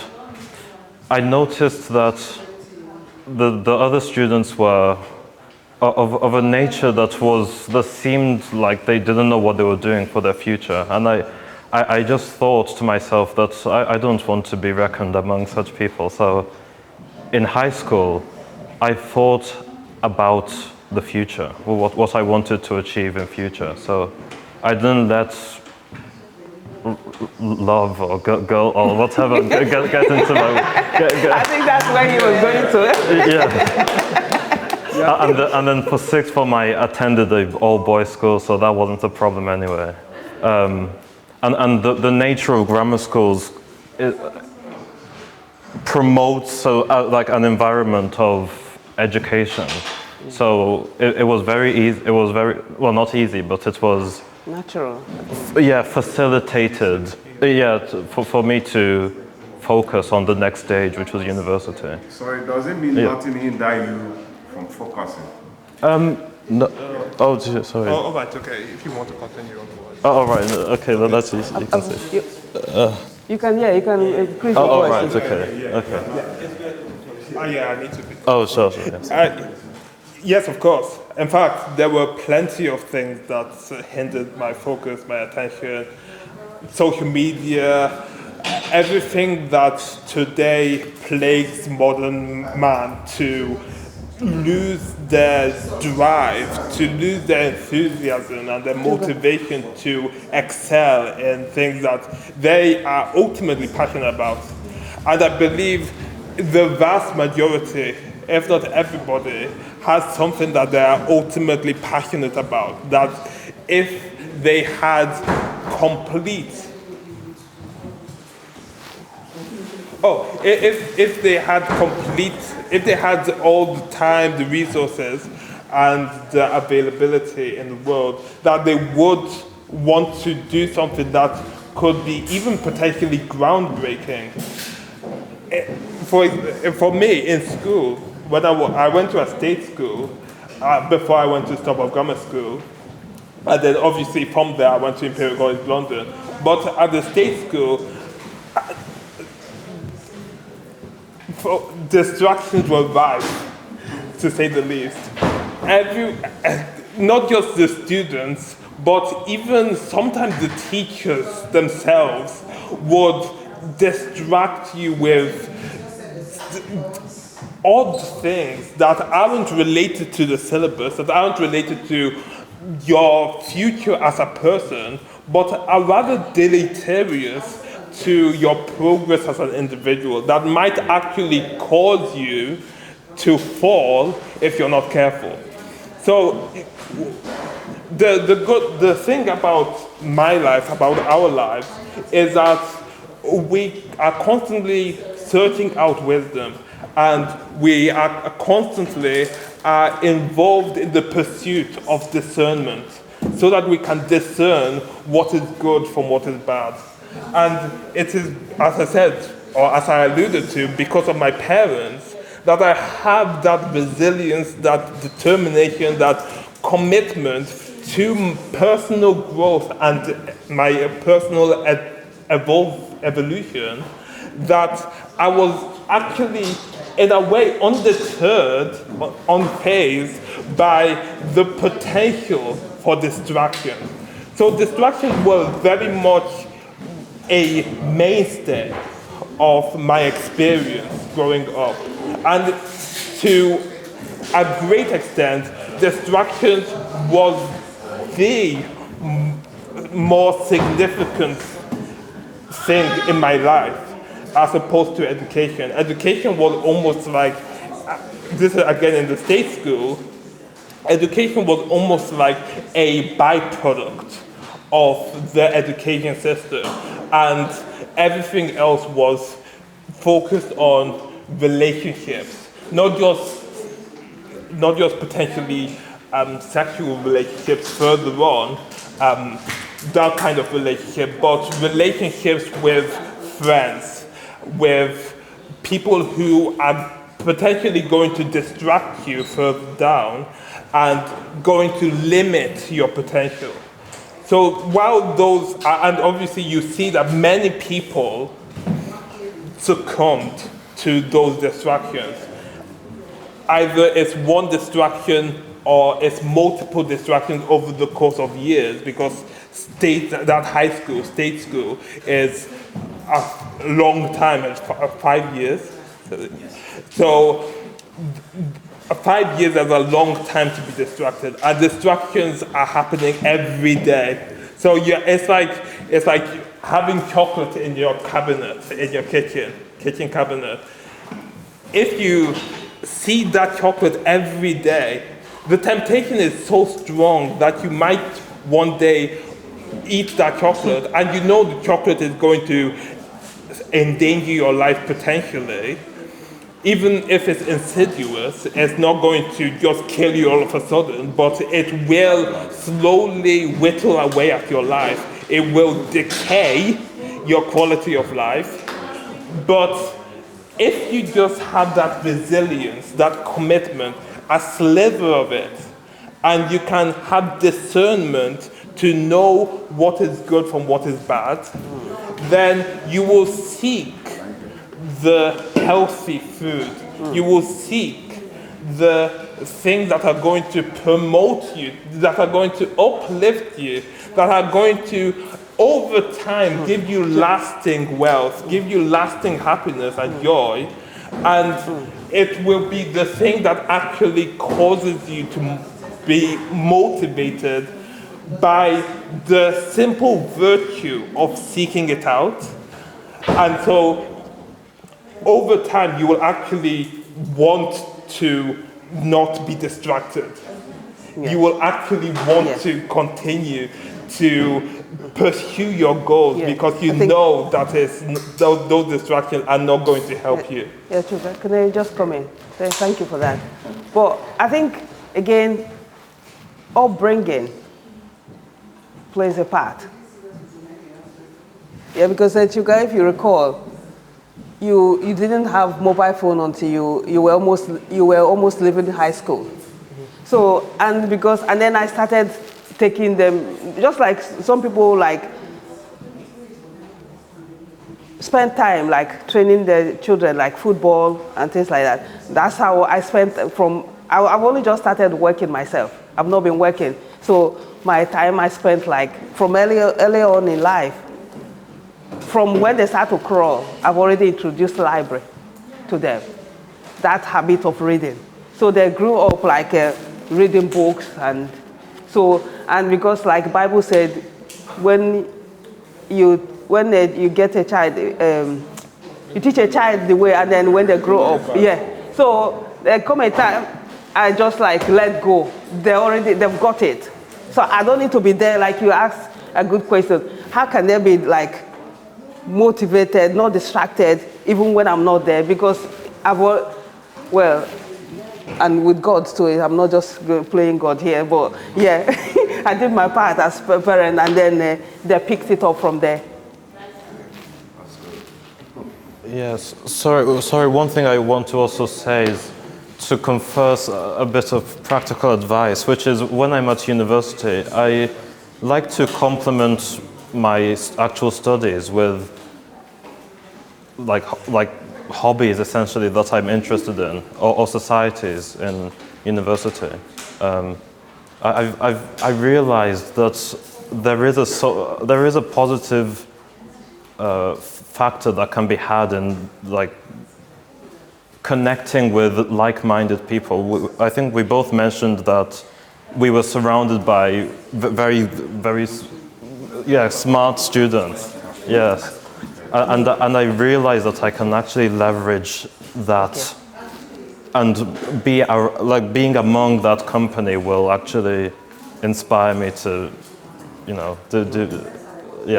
I noticed that the other students were of a nature that seemed like they didn't know what they were doing for their future, and I just thought to myself that I don't want to be reckoned among such people. So in high school I thought about the future, what I wanted to achieve in future. So I didn't let love or girl or whatever get into my. I think that's where he was going to. Yeah. And then for my attended an all-boys school, so that wasn't a problem anyway. And the nature of grammar schools promotes like an environment of education. So it was very easy. It was very well, not easy, but it was natural. Yeah, facilitated. Yeah, for me to focus on the next stage, which was university. So it doesn't mean nothing hinder you from focusing. No. Oh, sorry. Oh, all right, okay. If you want to continue on. Oh, all right. Okay, then that's easy. You can say. You can increase your Oh, voice. right. Okay. Okay. Oh, yeah, I need to be. Oh, sure. Yes. Yes, of course. In fact, there were plenty of things that hindered my focus, my attention. Social media, everything that today plagues modern man to lose their drive, to lose their enthusiasm and their motivation to excel in things that they are ultimately passionate about. And I believe the vast majority, if not everybody, has something that they are ultimately passionate about. That if they had if they had all the time, the resources, and the availability in the world, that they would want to do something that could be even potentially groundbreaking. For me, in school, when I went to a state school, before I went to Stobart Grammar School, and then obviously from there I went to Imperial College London. But at the state school, distractions were rife, to say the least. Not just the students, but even sometimes the teachers themselves would distract you with odd things that aren't related to the syllabus, that aren't related to your future as a person, but are rather deleterious to your progress as an individual, that might actually cause you to fall if you're not careful. So the thing about my life, about our lives, is that we are constantly searching out wisdom, and we are constantly involved in the pursuit of discernment, so that we can discern what is good from what is bad. And it is, as I said, or as I alluded to, because of my parents, that I have that resilience, that determination, that commitment to personal growth and my personal evolution, that I was actually in a way, undeterred, unfazed by the potential for distraction. So distractions were very much a mainstay of my experience growing up. And to a great extent, distractions was the more significant thing in my life as opposed to education. Education was almost like, this is again in the state school, education was almost like a byproduct of the education system, and everything else was focused on relationships, not just potentially sexual relationships further on, that kind of relationship, but relationships with friends, with people who are potentially going to distract you further down and going to limit your potential. So while those, and obviously you see that many people succumbed to those distractions. Either it's one distraction or it's multiple distractions over the course of years, because that high school, state school, is a long time, it's 5 years. So 5 years is a long time to be distracted, and distractions are happening every day. So it's like having chocolate in your cabinet, in your kitchen cabinet. If you see that chocolate every day, the temptation is so strong that you might one day eat that chocolate, and you know the chocolate is going to endanger your life potentially. Even if it's insidious, it's not going to just kill you all of a sudden, but it will slowly whittle away at your life. It will decay your quality of life. But if you just have that resilience, that commitment, a sliver of it, and you can have discernment to know what is good from what is bad, then you will seek the healthy food. You will seek the things that are going to promote you, that are going to uplift you, that are going to, over time, give you lasting wealth, give you lasting happiness and joy. And it will be the thing that actually causes you to be motivated by the simple virtue of seeking it out. And so over time, you will actually want to not be distracted. Yes. You will actually want to continue to pursue your goals, because you know that those distractions are not going to help you. Yes, Chuka, can I just come in? Thank you for that. But I think, again, upbringing plays a part. Yeah, because Chuka, if you recall, you didn't have mobile phone until you were almost leaving high school. So and then I started taking them, just like some people like spend time like training their children like football and things like that. That's how I spent I've only just started working myself. I've not been working. So my time I spent like from early on in life. From when they start to crawl, I've already introduced the library to them, that habit of reading. So they grew up like reading books, and because like Bible said, when you get a child, you teach a child the way, and then when they grow up, So there come a time I just like let go. They've got it. So I don't need to be there. Like you asked a good question. How can they be like motivated, not distracted, even when I'm not there? Because and with God too, I'm not just playing God here, but I did my part as a parent, and then they picked it up from there. Yes, sorry, one thing I want to also say is to confer a bit of practical advice, which is when I'm at university, I like to complement my actual studies with like hobbies essentially that I'm interested in, or societies in university. I realized that there is a positive factor that can be had in like connecting with like-minded people. I think we both mentioned that we were surrounded by very smart students. Yes, and I realized that I can actually leverage that, and being among that company will actually inspire me to,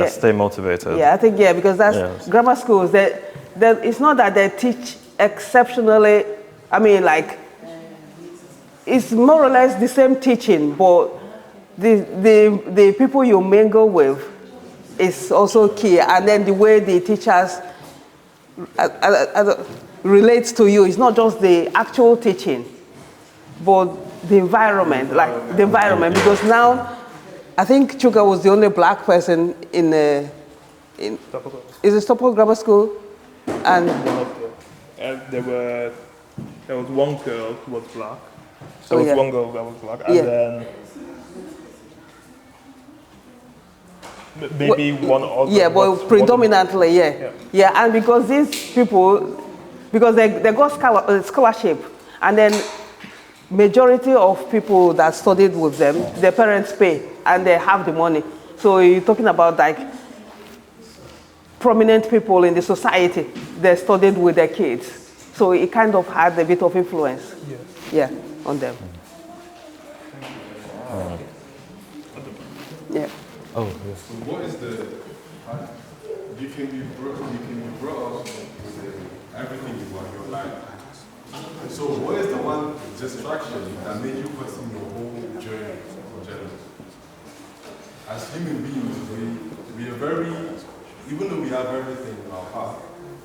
stay motivated. Yeah, I think because that's grammar schools. It's not that they teach exceptionally. I mean, like it's more or less the same teaching, but the people you mingle with is also key, and then the way the teachers relates to you. It's not just the actual teaching, but the environment, because now I think Chuka was the only black person in is it Stockport Grammar School, and there was one girl who was black. One girl that was black, and then maybe one other. Yeah, but predominantly, yeah. And because these people, because they got scholarship, and then majority of people that studied with them, their parents pay, and they have the money. So you're talking about like prominent people in the society, they studied with their kids. So it kind of had a bit of influence, on them. Yeah. Oh, yes. So what is you can be brought up with everything you want in your life. So what is the one distraction that made you question your whole journey in general? As human beings, we are even though we have everything in our path,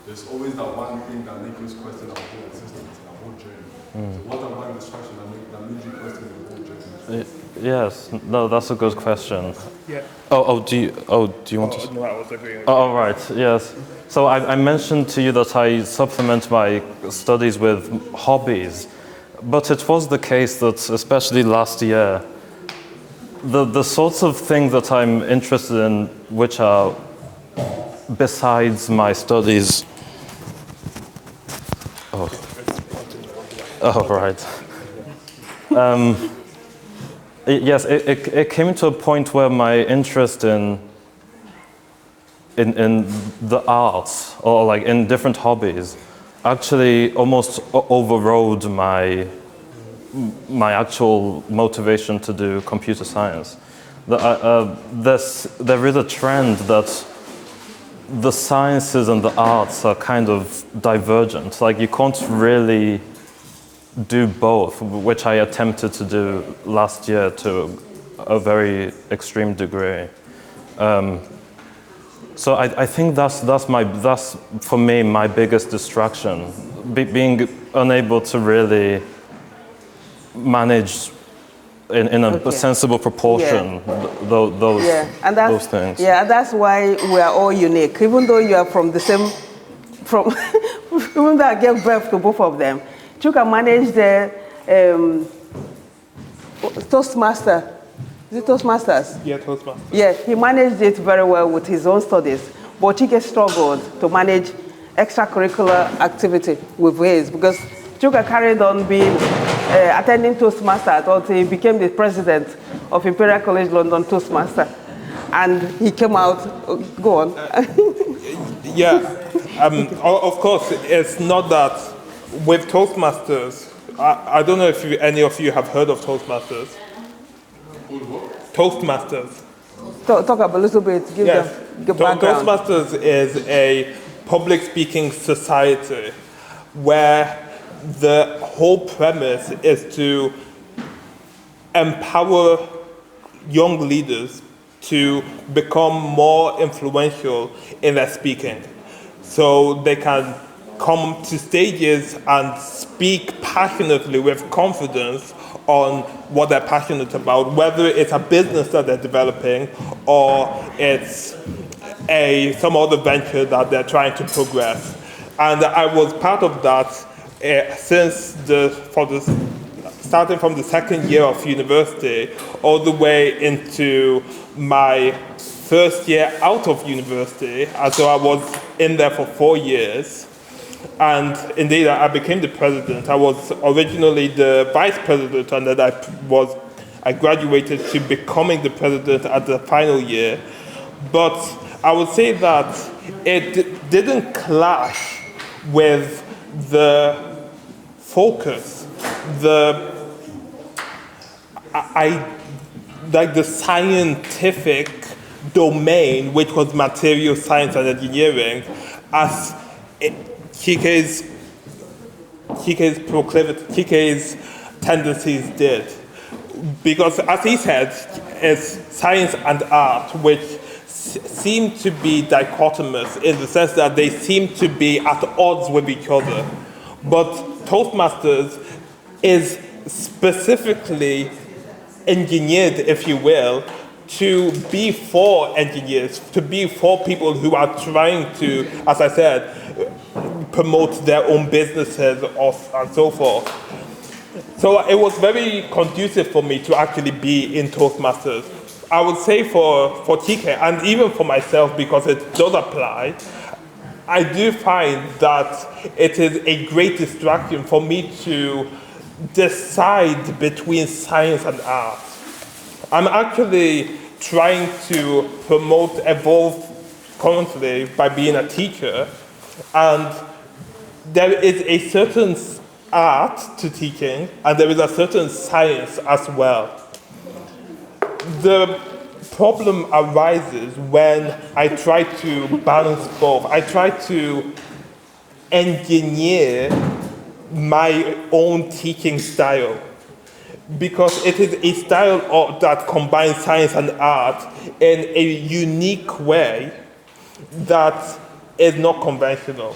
there's always that one thing that makes us question our whole existence, our whole journey. So what that one distraction that made you question your whole journey? Yes, no, that's a good question. Yeah. Do you want to? No, I was agreeing. Oh, right, yes. So I mentioned to you that I supplement my studies with hobbies, but it was the case that, especially last year, the sorts of things that I'm interested in, which are besides my studies. Right. Yes, it came to a point where my interest in the arts, or like in different hobbies, actually almost overrode my actual motivation to do computer science. There is a trend that the sciences and the arts are kind of divergent. Like you can't really do both, which I attempted to do last year to a very extreme degree. So I think that's for me my biggest distraction, being unable to really manage in a sensible proportion those things. Yeah, that's why we are all unique. Even though you are from the same, even though I gave birth to both of them, Chuka managed the Toastmaster. Is it Toastmasters? Yeah, Toastmasters. Yeah, he managed it very well with his own studies, but Chike struggled to manage extracurricular activity with his, because Chuka carried on being attending Toastmasters until he became the president of Imperial College London Toastmaster, and he came out. Go on. Of course, it's not that with Toastmasters. I don't know if any of you have heard of Toastmasters. Toastmasters. Talk about a little bit. Give them background. Toastmasters is a public speaking society where the whole premise is to empower young leaders to become more influential in their speaking, so they can come to stages and speak passionately with confidence on what they're passionate about, whether it's a business that they're developing or it's some other venture that they're trying to progress. And I was part of that starting from the second year of university all the way into my first year out of university. And so I was in there for 4 years. And indeed, I became the president. I was originally the vice president, and then I graduated to becoming the president at the final year. But I would say that it didn't clash with the focus, the scientific domain, which was material science and engineering, as Chike's tendencies did. Because as he said, it's science and art which seem to be dichotomous in the sense that they seem to be at odds with each other. But Toastmasters is specifically engineered, if you will, to be for engineers, to be for people who are trying to, as I said, promote their own businesses and so forth. So it was very conducive for me to actually be in Toastmasters. I would say for Chike, and even for myself, because it does apply, I do find that it is a great distraction for me to decide between science and art. I'm actually trying to promote Evolve currently by being a teacher, and there is a certain art to teaching, and there is a certain science as well. The problem arises when I try to balance both. I try to engineer my own teaching style, because it is a style that combines science and art in a unique way that is not conventional.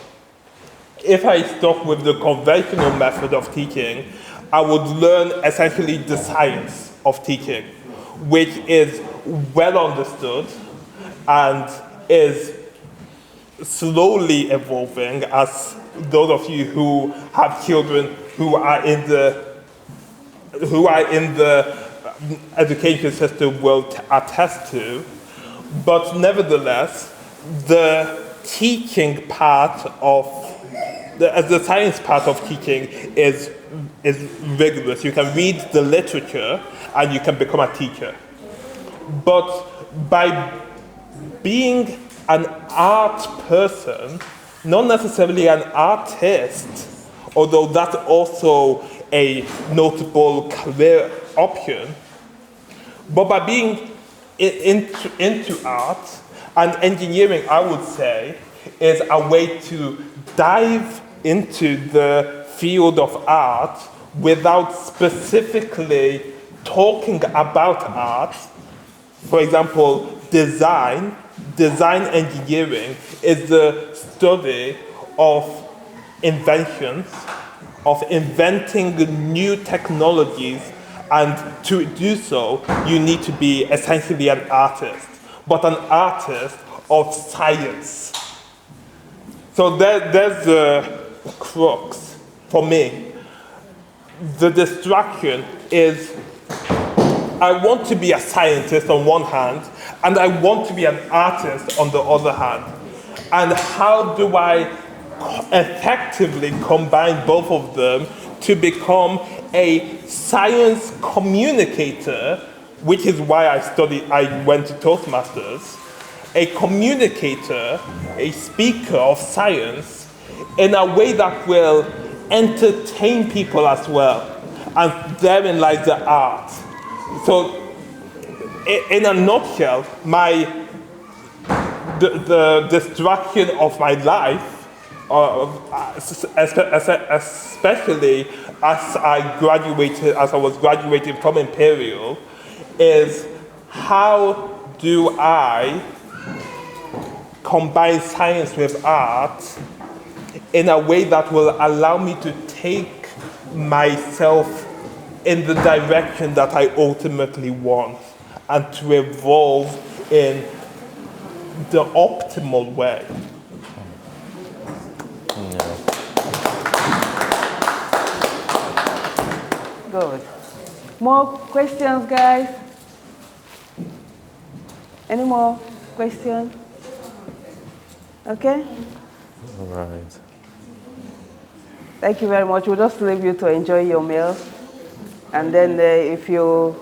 If I stuck with the conventional method of teaching, I would learn essentially the science of teaching, which is well understood and is slowly evolving, as those of you who have children who are in the education system will attest to. But nevertheless, the teaching part of the science part of teaching is rigorous. You can read the literature and you can become a teacher. But by being an art person, not necessarily an artist, although that's also a notable career option, but by being into art and engineering, I would say, is a way to dive into the field of art without specifically talking about art. For example, design engineering is the study of inventions, of inventing new technologies, and to do so, you need to be essentially an artist, but an artist of science. So there's the crux for me. The distraction is I want to be a scientist on one hand, and I want to be an artist on the other hand. And how do I effectively combine both of them to become a science communicator, which is why I went to Toastmasters, a communicator, a speaker of science in a way that will entertain people as well. And therein lies the art. So, in a nutshell, the distraction of my life, especially as I was graduating from Imperial, is how do I combine science with art in a way that will allow me to take myself in the direction that I ultimately want, and to evolve in the optimal way. Yeah. More questions, guys? Any more questions? Okay? All right. Thank you very much. We'll just leave you to enjoy your meal. And then if you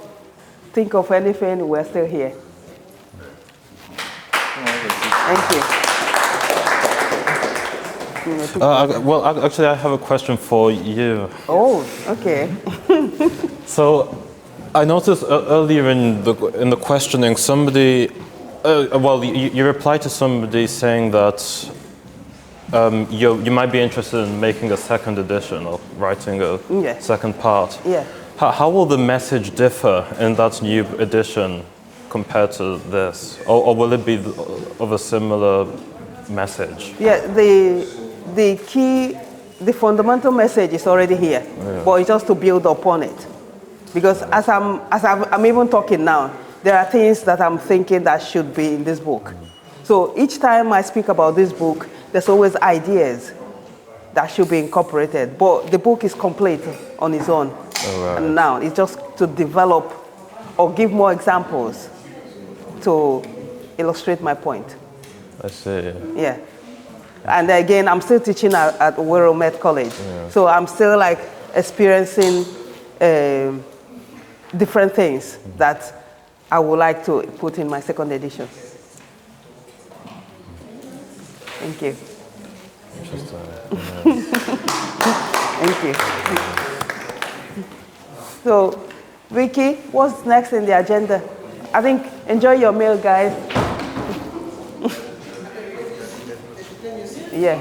think of anything, we're still here. Thank you. Well, actually, I have a question for you. Oh, okay. So, I noticed earlier in the questioning, somebody, you replied to somebody saying that you might be interested in making a second edition or writing a second part. Yeah. How will the message differ in that new edition compared to this, or will it be of a similar message? Yeah, the key, the fundamental message is already here, but it's just to build upon it. Because as I'm even talking now, there are things that I'm thinking that should be in this book. So each time I speak about this book, there's always ideas that should be incorporated. But the book is complete on its own. And now it's just to develop or give more examples to illustrate my point. I see. Yeah. And again, I'm still teaching at Wirral Met College. So I'm still like experiencing different things that I would like to put in my second edition. Thank you. Thank you. So, Vicky, what's next in the agenda? I think enjoy your meal, guys. Yeah.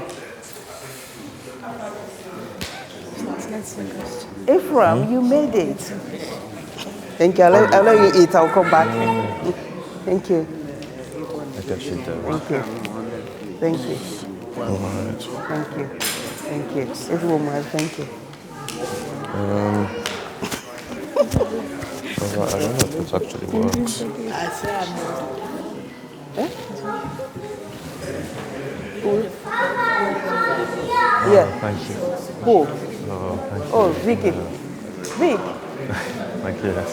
Ephraim, you made it. Thank you. I'll let you eat. I'll come back. Thank you. I guess you do. Thank you. Thank you. All right. Thank you. Thank you. Everyone, thank you. I don't know if this actually works. Yeah. Thank you. Who? Oh, thank you. Oh, Vicky. Vic. Thank you, yes.